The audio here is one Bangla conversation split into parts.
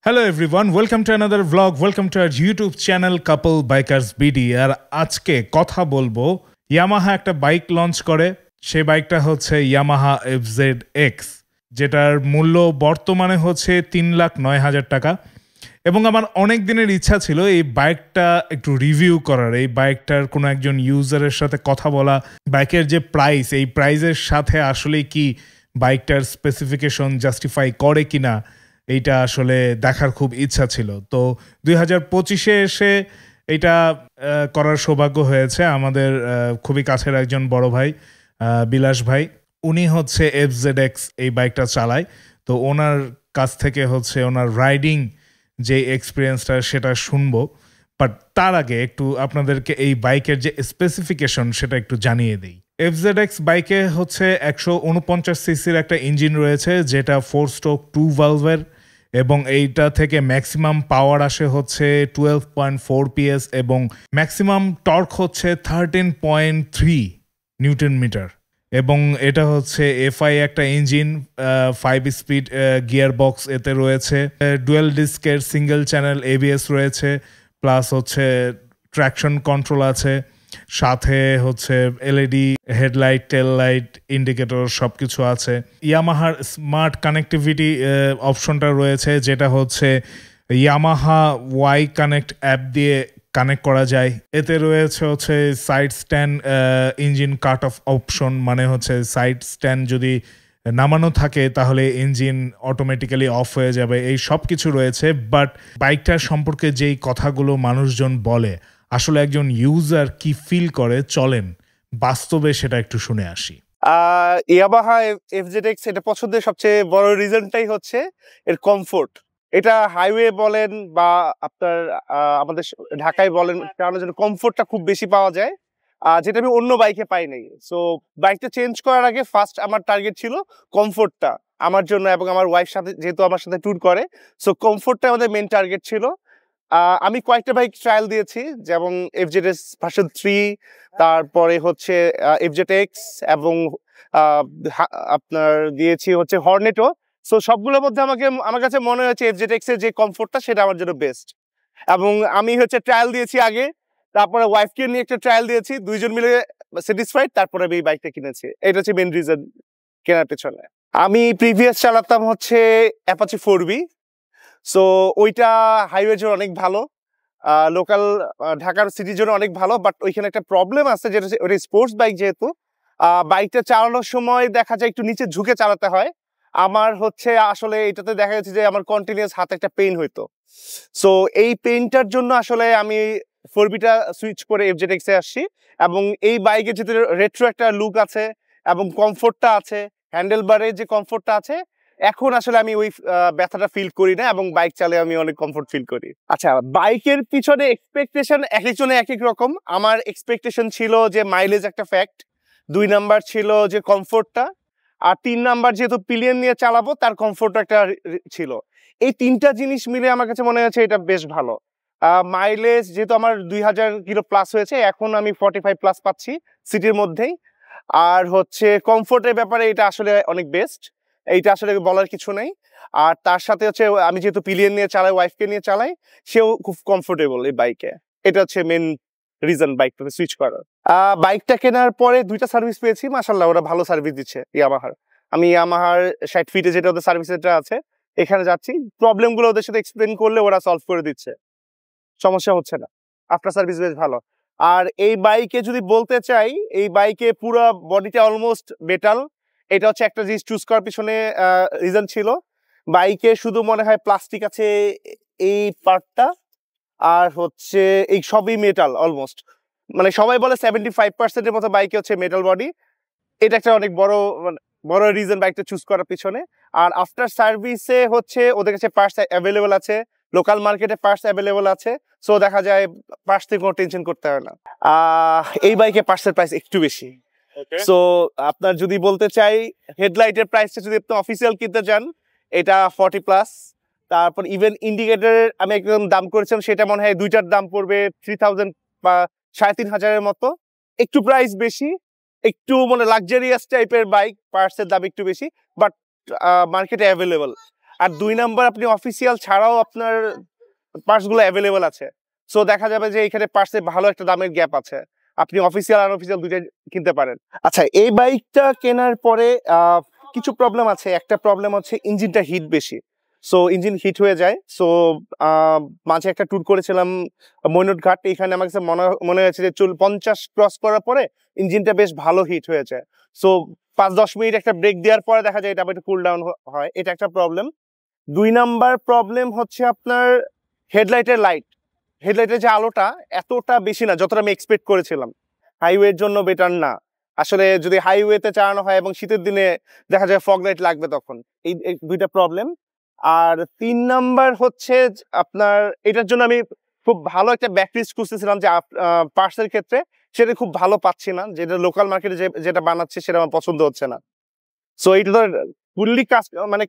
Hello everyone, welcome to another vlog, welcome to our YouTube channel Couple Bikers BD আর আজকে কথা বলবো ইয়ামাহা একটা বাইক লঞ্চ করে সেই বাইকটা হচ্ছে ইয়ামাহা FZX যেটার মূল্য বর্তমানে হচ্ছে ৩,০৯,০০০ টাকা এবং আমার অনেক দিনের ইচ্ছা ছিল এই বাইকটা একটু রিভিউ করার এই বাইকটার কোনো একজন ইউজারের সাথে কথা বলা বাইকের যে প্রাইস এই প্রাইসের সাথে আসলে কি বাইকটার স্পেসিফিকেশন জাস্টিফাই করে কিনা এইটা আসলে দেখার খুব ইচ্ছা ছিল তো 2025-এ এসে এটা করার সৌভাগ্য হয়েছে আমাদের খুবই কাছের একজন বড় ভাই বিলাস ভাই উনি হচ্ছে FZX এই বাইকটা চালায় তো ওনার কাছ থেকে হচ্ছে ওনার রাইডিং যে এক্সপিরিয়েন্সটা সেটা শুনবো বাট তার আগে একটু আপনাদেরকে এই বাইকের যে স্পেসিফিকেশন সেটা একটু জানিয়ে দিই FZX বাইকে হচ্ছে 149 সিসির একটা ইঞ্জিন রয়েছে যেটা 4 স্ট্রোক 2 ভালভের এবং এইটা থেকে ম্যাক্সিমাম পাওয়ার আসে হচ্ছে 12.4 PS এবং ম্যাক্সিমাম টর্ক হচ্ছে 13.3 নিউটন মিটার এবং এটা হচ্ছে FI একটা ইঞ্জিন 5 স্পিড গিয়ার বক্স এতে রয়েছে ডুয়েল ডিস্কের সিঙ্গেল চ্যানেল ABS রয়েছে প্লাস হচ্ছে ট্র্যাকশন কন্ট্রোল আছে সাথে হচ্ছে LED হেডলাইট টেল লাইট ইন্ডিকেটর সবকিছু আছে ইয়ামাহার স্মার্ট কানেক্টিভিটি অপশনটা রয়েছে যেটা হচ্ছে ইয়ামাহা ওয়াই কানেক্ট অ্যাপ দিয়ে কানেক্ট করা যায় এতে রয়েছে হচ্ছে side stand engine cut off option মানে হচ্ছে সাইড স্ট্যান্ড যদি নামানো থাকে তাহলে ইঞ্জিন অটোমেটিক্যালি অফ হয়ে যাবে এই সব কিছু রয়েছে বাট বাইকটার সম্পর্কে যেই কথাগুলো মানুষজন বলে আসলে একজন ইউজার কি ফিল করে চলেন বাস্তবে সেটা একটু শুনে আসি ইয়ামাহা FZX এটা পছন্দের সবচেয়ে বড় রিজনটাই হচ্ছে এর কমফোর্ট এটা হাইওয়ে বলেন বা আপনার আমাদের ঢাকায় বলেন কারণ কমফোর্টটা খুব বেশি পাওয়া যায় যেটা আমি অন্য বাইকে পাই নাই সো বাইকটা চেঞ্জ করার আগে ফার্স্ট আমার টার্গেট ছিল কমফোর্টটা আমার জন্য এবং আমার ওয়াইফ সাথে যেহেতু আমার সাথে ট্যুর করে সো কমফোর্টটা আমাদের মেন টার্গেট ছিল আমি কয়েকটা বাইক ট্রায়াল দিয়েছি যেমন FZS ভার্সন 3 তারপরে হচ্ছে FZX এবং আপনার দিয়েছি হচ্ছে হর্নেটো সো সবগুলোর মধ্যে আমার কাছে মনে হয়েছে FZX এর যে কমফোর্টটা সেটা আমার জন্য বেস্ট এবং আমি হচ্ছে ট্রায়াল দিয়েছি আগে তারপরে ওয়াইফকে নিয়ে একটা ট্রায়াল দিয়েছি দুইজন মিলে স্যাটিসফাইড তারপরে আমি এই বাইকটা কিনেছি এটা হচ্ছে মেন রিজন কেনার পেছনে আমি প্রিভিয়াস চালাতাম হচ্ছে অ্যাপাচি 4V সো ওইটা হাইওয়ের জন্য অনেক ভালো লোকাল ঢাকার সিটির জন্য অনেক ভালো বাট ওইখানে একটা প্রবলেম আছে যেটা ওটা স্পোর্টস বাইক যেহেতু বাইকটা চালানোর সময় দেখা যায় একটু নিচে ঝুঁকে চালাতে হয় আমার হচ্ছে আসলে এটাতে দেখা যাচ্ছে যে আমার কন্টিনিউয়াস হাতে একটা পেইন হইতো সো এই পেইনটার জন্য আসলে আমি 4Vটা সুইচ করে FZX এ আসছি এবং এই বাইকে যেহেতু রেট্রো একটা লুক আছে এবং কমফোর্টটা আছে হ্যান্ডেল বারে যে কমফোর্টটা আছে এখন আসলে আমি ওই ব্যথাটা ফিল করি না এবং বাইক চালিয়ে আমি অনেক কমফোর্ট ফিল করি আচ্ছা বাইকের পিছনে এক্সপেকটেশন এক একজনে এক এক রকম আমার এক্সপেকটেশন ছিল যে মাইলেজ একটা ফ্যাক্ট 2 নাম্বার ছিল যে কমফোর্টটা আর 3 নাম্বার যেহেতু পিলিয়ন নিয়ে চালাবো তার কমফোর্ট একটা ছিল এই তিনটা জিনিস মিলে আমার কাছে মনে হচ্ছে এটা বেশ ভালো মাইলেজ যেহেতু আমার 2000 কিলো প্লাস হয়েছে এখন আমি 45 প্লাস পাচ্ছি সিটির মধ্যেই আর হচ্ছে কমফোর্টের ব্যাপারে এটা আসলে অনেক বেস্ট এইটা আসলে বলার কিছু নেই আর তার সাথে হচ্ছে আমি যেহেতু পিলিয়ন নিয়ে চালাই ওয়াইফকে নিয়ে চালাই সেও খুব কমফোর্টেবল এই বাইকে এটা হচ্ছে মেন রিজন বাইকটাকে সুইচ করার বাইকটা কেনার পরে 2টা সার্ভিস পেয়েছি মাশাআল্লাহ ওরা ভালো সার্ভিস দিচ্ছে ইয়ামাহার আমি ইয়ামাহার 60 ফিটে যেটা ওদের সার্ভিস সেন্টার আছে এখানে যাচ্ছি প্রবলেমগুলো ওদের সাথে এক্সপ্লেন করলে ওরা সলভ করে দিচ্ছে সমস্যা হচ্ছে না আফটার সার্ভিস বেশ ভালো আর এই বাইকে যদি বলতে চাই এই বাইকে পুরো বডিটা অলমোস্ট মেটাল এটা হচ্ছে একটা জিনিস চুজ করার পিছনে রিজন ছিল বাইকে শুধু মনে হয় প্লাস্টিক আছে এই পার্টটা আর হচ্ছে এই সবই মেটাল অলমোস্ট মানে সবাই বলে 75% এর মতো বাইকে হচ্ছে মেটাল বডি এটা একটা অনেক বড় রিজন বাইকটা চুজ করার পিছনে আর আফটার সার্ভিসে হচ্ছে ওদের কাছে পার্টস অ্যাভেলেবল আছে লোকাল মার্কেটে পার্টস অ্যাভেলেবল আছে সো দেখা যায় পার্টস থেকে কোনো টেনশন করতে হয় না এই বাইকে পার্টসের প্রাইস একটু বেশি সো আপনার যদি বলতে চাই হেডলাইটের প্রাইসটা যদি আপনি অফিসিয়াল কিনতে চান এটা 40 প্লাস তারপর ইভেন ইন্ডিকেটরের আমি একদম দাম করেছিলাম সেটা মনে হয় দুইটার দাম পড়বে 3000 বা 3500 মতো একটু প্রাইস বেশি একটু মানে লাক্সারিয়াস টাইপের বাইক পার্টসের দাম একটু বেশি বাট মার্কেটে অ্যাভেলেবল আর 2 নাম্বার আপনি অফিসিয়াল ছাড়াও আপনার পার্টসগুলো অ্যাভেলেবল আছে। সো দেখা যাবে যে এখানে পার্টসে ভালো একটা দামের গ্যাপ আছে। আপনি অফিসিয়াল আর আনঅফিসিয়াল দুইটাই কিনতে পারেন। আচ্ছা, এই বাইকটা কেনার পরে কিছু প্রবলেম আছে। একটা প্রবলেম হচ্ছে ইঞ্জিনটা হিট বেশি। সো ইঞ্জিন হিট হয়ে যায়। সো মাঝে একটা ট্যুর করেছিলাম মইনুট ঘাট। এখানে আমার কাছে মনে হয়েছে যে 50 ক্রস করার পরে ইঞ্জিনটা বেশ ভালো হিট হয়ে যায়। সো 5-10 মিনিট একটা ব্রেক দেওয়ার পরে দেখা যায় এটা আবার একটু কুল ডাউন হয়। এটা একটা প্রবলেম। 2 নাম্বার প্রবলেম হচ্ছে আপনার হেডলাইটের যে আলোটা এতটা বেশি না যতটা আমি এক্সপেক্ট করেছিলাম। হাইওয়ের জন্য বেটার না। আসলে যদি হাইওয়েতে চালানো হয় এবং শীতের দিনে দেখা যায় ফগ লাইট লাগবে তখন। এই দুইটা প্রবলেম। আর 3 নাম্বার হচ্ছে আপনার এটার জন্য আমি খুব ভালো একটা ব্যাকলিস্ট খুঁজতেছিলাম যে পার্টসের ক্ষেত্রে, সেটা খুব ভালো পাচ্ছি না। যেটা লোকাল মার্কেটে যেটা বানাচ্ছে সেটা আমার পছন্দ হচ্ছে না। সো এটা তো ফুললি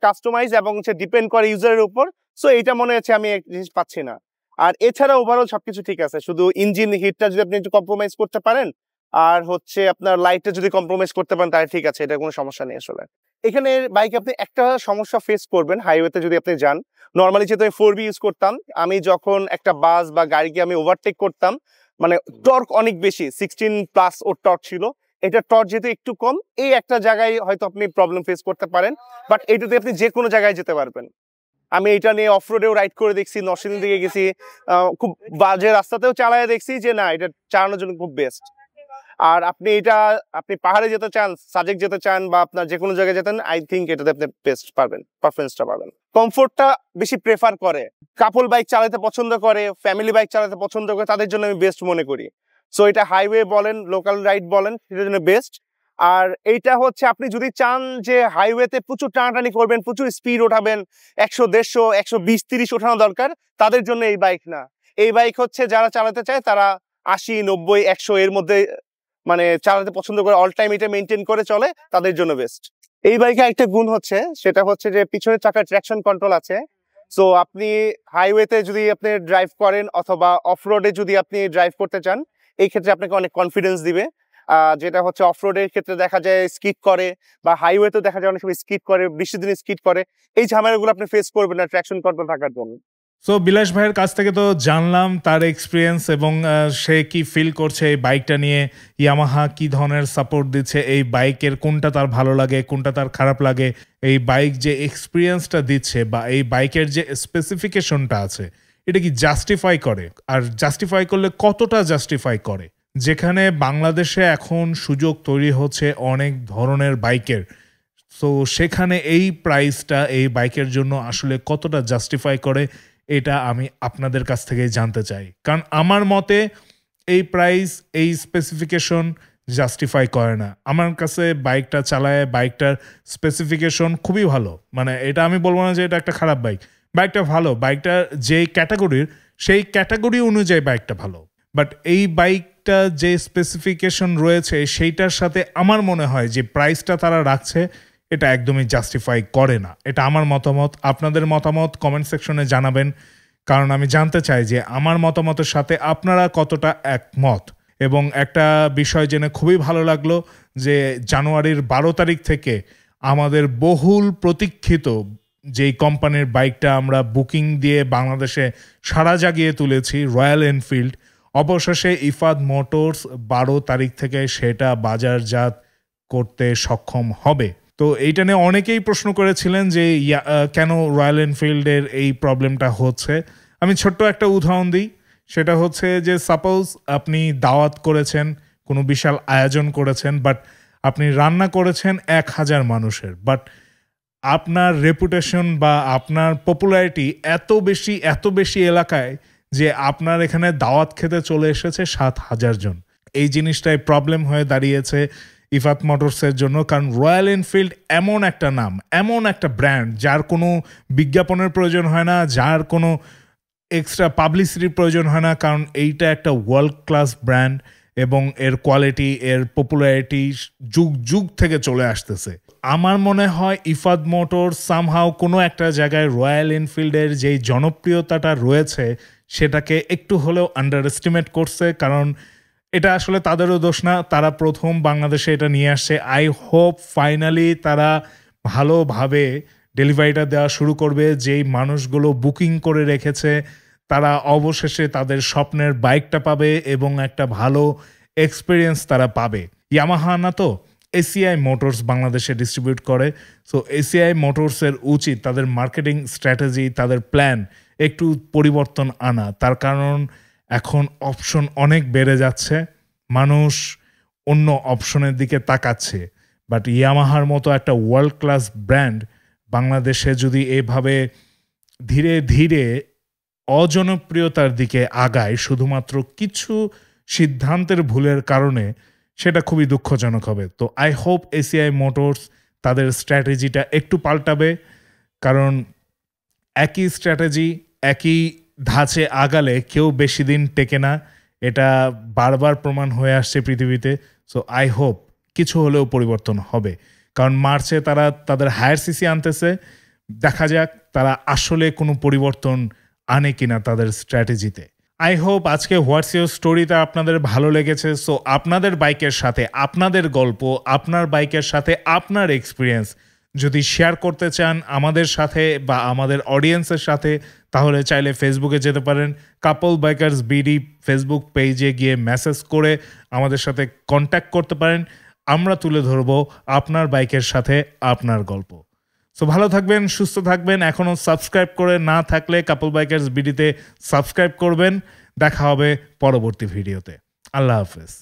কাস্টমাইজ এবং ডিপেন্ড করে ইউজারের উপর। সো এইটা মনে হচ্ছে আমি এক জিনিস পাচ্ছি না। আর এছাড়া ওভারঅল সবকিছু ঠিক আছে, শুধু ইঞ্জিন হিটটা যদি আপনি একটু কম্প্রোমাইজ করতে পারেন আর হচ্ছে আপনার লাইটটা যদি কম্প্রোমাইজ করতে পারেন তাহলে ঠিক আছে, এটা কোনো সমস্যা নেই। আসলে এখানে বাইকে আপনি একটা সমস্যা ফেস করবেন হাইওয়েতে যদি আপনি যান। নর্মালি যেহেতু আমি 4B ইউজ করতাম, আমি যখন একটা বাস বা গাড়িকে আমি ওভারটেক করতাম, মানে টর্ক অনেক বেশি, 16+ ওর টর্ক ছিল। এটা টর্ক যেহেতু একটু কম, এই একটা জায়গায় হয়তো আপনি প্রবলেম ফেস করতে পারেন, বাট এটাতে আপনি যে কোনো জায়গায় যেতে পারবেন। আমি এটা নিয়ে অফরোডেও রাইড করে দেখছি, নরসিংদী দিকে গেছি, খুব বাজে রাস্তাতেও চালায় দেখছি যে না, এটা চালানোর জন্য খুব বেস্ট। আর আপনি পাহাড়ে যেতে চান, সাজেক যেতে চান বা আপনার যে কোনো জায়গায় যেতেন, আই থিঙ্ক এটাতে আপনি বেস্ট পারবেন, পারফরমেন্সটা পাবেন। কমফোর্টটা বেশি প্রেফার করে, কাপল বাইক চালাতে পছন্দ করে, ফ্যামিলি বাইক চালাতে পছন্দ করে, তাদের জন্য আমি বেস্ট মনে করি। সো এটা হাইওয়ে বলেন, লোকাল রাইড বলেন, সেটার জন্য বেস্ট। আর এইটা হচ্ছে আপনি যদি চান যে হাইওয়েতে প্রচুর টানাটানি করবেন, প্রচুর স্পিড ওঠাবেন, 100, 150, 120, 30 ওঠানো দরকার, তাদের জন্য এই বাইক না। এই বাইক হচ্ছে যারা চালাতে চায় তারা 80, 90, 100 এর মধ্যে চালাতে পছন্দ করে, অল টাইম এটা মেনটেন করে চলে, তাদের জন্য বেস্ট। এই বাইকে একটা গুণ হচ্ছে, সেটা হচ্ছে যে পিছনের চাকার ট্র্যাকশন কন্ট্রোল আছে। সো আপনি হাইওয়েতে যদি আপনি ড্রাইভ করেন অথবা অফরোডে যদি আপনি ড্রাইভ করতে চান, এই ক্ষেত্রে আপনাকে অনেক কনফিডেন্স দিবে। যেটা হচ্ছে অফরোডের ক্ষেত্রে দেখা যায় স্কিড করে, বা হাইওয়েতেও দেখা যায় অনেক সময় স্কিড করে, বৃষ্টির দিনে স্কিড করে। এই ঝামেলাগুলো আপনি ফেস করবেন না ট্র্যাকশন কন্ট্রোল থাকার জন্য। সো বিলাস ভাইয়ের কাছ থেকে তো জানলাম তার এক্সপিরিয়েন্স এবং সে কি ফিল করছে এই বাইকটা নিয়ে, ইয়ামাহা কি ধরনের সাপোর্ট দিচ্ছে, এই বাইকের কোনটা তার ভালো লাগে, কোনটা তার খারাপ লাগে, এই বাইক যে এক্সপিরিয়েন্সটা দিচ্ছে বা এই বাইকের যে স্পেসিফিকেশনটা আছে এটা কি জাস্টিফাই করে, আর জাস্টিফাই করলে কতটা জাস্টিফাই করে। যেখানে বাংলাদেশে এখন সুযোগ তৈরি হচ্ছে অনেক ধরনের বাইকের, সো সেখানে এই প্রাইসটা এই বাইকের জন্য আসলে কতটা জাস্টিফাই করে, এটা আমি আপনাদের কাছ থেকে জানতে চাই। কারণ আমার মতে এই প্রাইস, এই স্পেসিফিকেশন জাস্টিফাই করে না। আমার কাছে বাইকটা চালায়, বাইকটার স্পেসিফিকেশন খুবই ভালো, এটা আমি বলবো না যে এটা একটা খারাপ বাইক, বাইকটা ভালো, বাইকটা যেই ক্যাটাগরির সেই ক্যাটাগরি অনুযায়ী বাইকটা ভালো। বাট এই বাইকটা যে স্পেসিফিকেশন রয়েছে সেইটার সাথে আমার মনে হয় যে প্রাইসটা তারা রাখছে এটা একদমই জাস্টিফাই করে না। এটা আমার মতামত। আপনাদের মতামত কমেন্ট সেকশনে জানাবেন, কারণ আমি জানতে চাই যে আমার মতামতের সাথে আপনারা কতটা একমত। এবং একটা বিষয় জেনে খুবই ভালো লাগলো যে জানুয়ারির 12 তারিখ থেকে আমাদের বহুল প্রতীক্ষিত যেই কোম্পানির বাইকটা আমরা বুকিং দিয়ে বাংলাদেশে সাড়া জাগিয়ে তুলেছি, রয়্যাল এনফিল্ড, অবশেষে ইফাদ মোটরস 12 তারিখ থেকে সেটা বাজারজাত করতে সক্ষম হবে। তো এইটা নিয়ে অনেকেই প্রশ্ন করেছিলেন যে কেন রয়্যাল এনফিল্ডের এই প্রবলেমটা হচ্ছে। আমি ছোট্ট একটা উদাহরণ দিই, সেটা হচ্ছে যে সাপোজ আপনি দাওয়াত করেছেন, কোনো বিশাল আয়োজন করেছেন, বাট আপনি রান্না করেছেন 1000 মানুষের, বাট আপনার রেপুটেশন বা আপনার পপুলারিটি এত বেশি এলাকায় যে আপনার এখানে দাওয়াত খেতে চলে এসেছে 7000 জন। এই জিনিসটাই প্রবলেম হয়ে দাঁড়িয়েছে ইফাত মোটরসের জন্য। কারণ রয়্যাল এনফিল্ড এমন একটা নাম, এমন একটা ব্র্যান্ড যার কোনো বিজ্ঞাপনের প্রয়োজন হয় না, যার কোনো এক্সট্রা পাবলিসিটির প্রয়োজন হয় না, কারণ এইটা একটা ওয়ার্ল্ড ক্লাস ব্র্যান্ড এবং এর কোয়ালিটি, এর পপুলারিটি যুগ থেকে চলে আসতেছে। আমার মনে হয় ইফাদ মোটরস সামহাও কোনো একটা জায়গায় রয়্যাল এনফিল্ডের যেই জনপ্রিয়তাটা রয়েছে সেটাকে একটু হলেও আন্ডার এস্টিমেট করছে। কারণ এটা আসলে তাদেরও দোষ না, তারা প্রথম বাংলাদেশে এটা নিয়ে আসছে। আই হোপ ফাইনালি তারা ভালোভাবে ডেলিভারিটা দেওয়া শুরু করবে। যেই মানুষগুলো বুকিং করে রেখেছে তারা অবশেষে তাদের স্বপ্নের বাইকটা পাবে এবং একটা ভালো এক্সপিরিয়েন্স তারা পাবে। ইয়ামাহা না তো, এসিআই মোটরস বাংলাদেশে ডিস্ট্রিবিউট করে। সো এসিআই মোটরসের উচিত তাদের মার্কেটিং স্ট্র্যাটেজি, তাদের প্ল্যান একটু পরিবর্তন আনা। তার কারণ এখন অপশন অনেক বেড়ে যাচ্ছে, মানুষ অন্য অপশনের দিকে তাকাচ্ছে। বাট ইয়ামাহার মতো একটা ওয়ার্ল্ড ক্লাস ব্র্যান্ড বাংলাদেশে যদি এভাবে ধীরে ধীরে অজনপ্রিয়তার দিকে আগায় শুধুমাত্র কিছু সিদ্ধান্তের ভুলের কারণে, সেটা খুবই দুঃখজনক হবে। তো আই হোপ এসিআই মোটরস তাদের স্ট্র্যাটেজিটা একটু পাল্টাবে, কারণ একই স্ট্র্যাটেজি একই ধাঁচে আগালে কেউ বেশি দিন টেকে না, এটা বারবার প্রমাণ হয়ে আসছে পৃথিবীতে। সো আই হোপ কিছু হলেও পরিবর্তন হবে, কারণ মার্চে তারা তাদের হায়ার সিসি আনতেছে। দেখা যাক তারা আসলে কোনো পরিবর্তন আনে কিনা তাদের স্ট্র্যাটেজিতে। আই হোপ আজকে হোয়াটস ইউর স্টোরিটা আপনাদের ভালো লেগেছে। সো আপনাদের বাইকের সাথে আপনাদের গল্প, আপনার বাইকের সাথে আপনার এক্সপিরিয়েন্স যদি শেয়ার করতে চান আমাদের সাথে বা আমাদের অডিয়েন্সের সাথে, তাহলে চাইলে ফেসবুকে যেতে পারেন, কাপল বাইকার্স বিডি ফেসবুক পেজে গিয়ে মেসেজ করে আমাদের সাথে কন্ট্যাক্ট করতে পারেন। আমরা তুলে ধরবো আপনার বাইকের সাথে আপনার গল্প। সো ভালো থাকবেন, সুস্থ থাকবেন। এখনও সাবস্ক্রাইব করে না থাকলে কাপল বাইকার্স বিডিতে সাবস্ক্রাইব করবেন। দেখা হবে পরবর্তী ভিডিওতে। আল্লাহ হাফেজ।